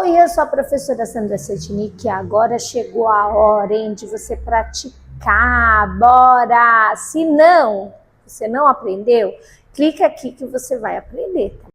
Oi, eu sou a professora Sandra Setnik e agora chegou a hora, hein, de você praticar. Bora! Se não, você não aprendeu, clica aqui que você vai aprender, tá?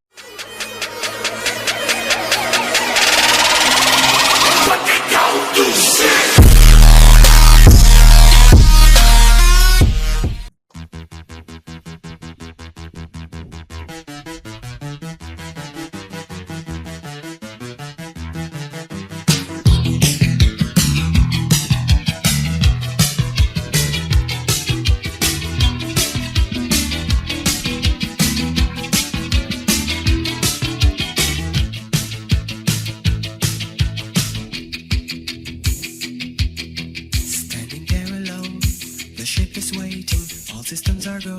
Systems are go.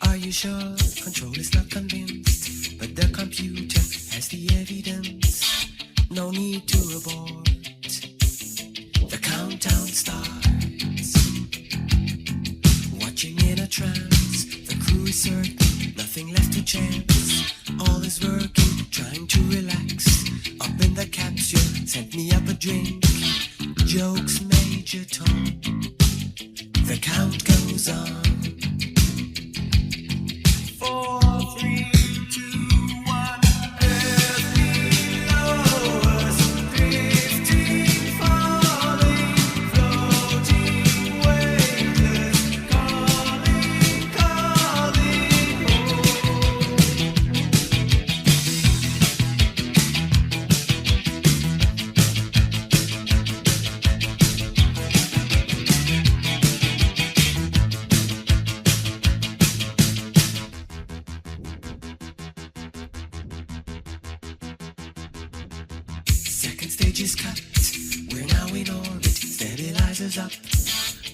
Are you sure? Control is not convinced, but the computer has the evidence. No need to abort. The countdown starts. Watching in a trance, the crew is certain, nothing left to chance. All is working, trying to relax. Up in the capsule, sent me up a drink. Jokes, Major Tom. The count goes on. 4, 3, 2, 1. Earth below us, drifting, falling, floating, weightless, calling, calling Stage is cut, we're now in orbit, stabilizers up,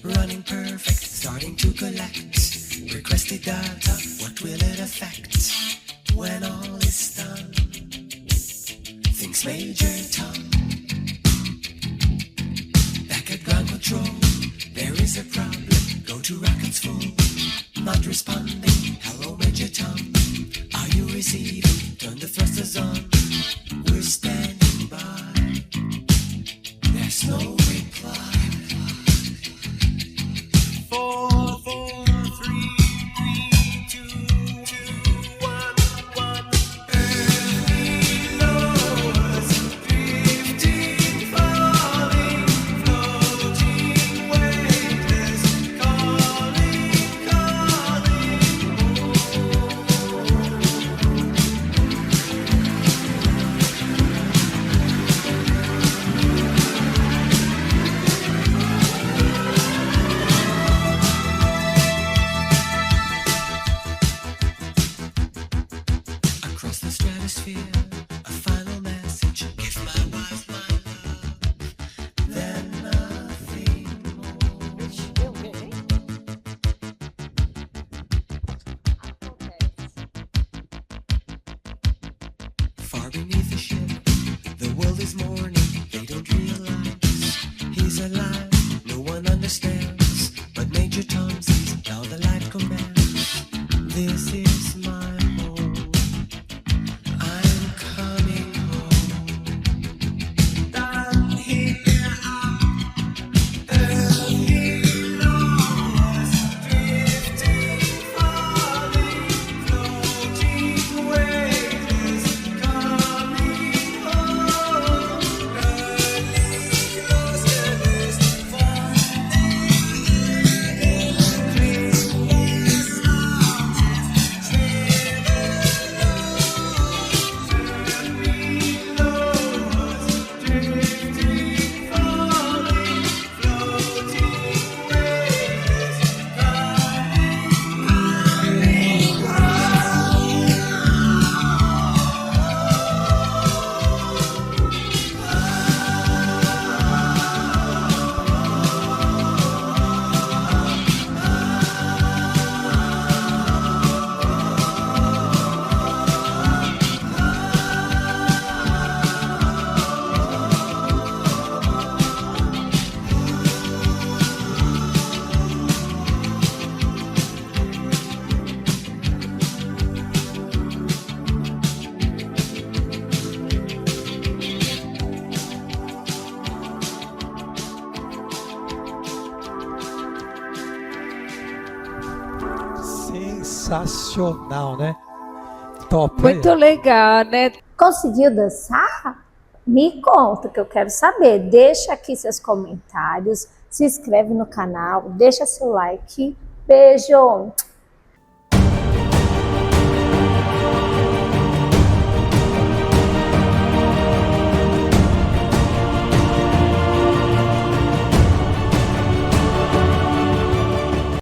running perfect, starting to collect, requested data, what will it affect, when all is done, thinks Major Tom, back at ground control, there is a problem, go to rockets full, not responding, hello Major Tom, are you receiving, turn the thrusters on, we're standing by. There's no reply. 4, 4, 3, 2, 1, 1. Earth below us, drifting, falling, floating, weightless, calling, calling. sensacional, né? Top. Muito legal, né? Conseguiu dançar? Me conta, que eu quero saber. Deixa aqui seus comentários, se inscreve no canal, deixa seu like. Beijo!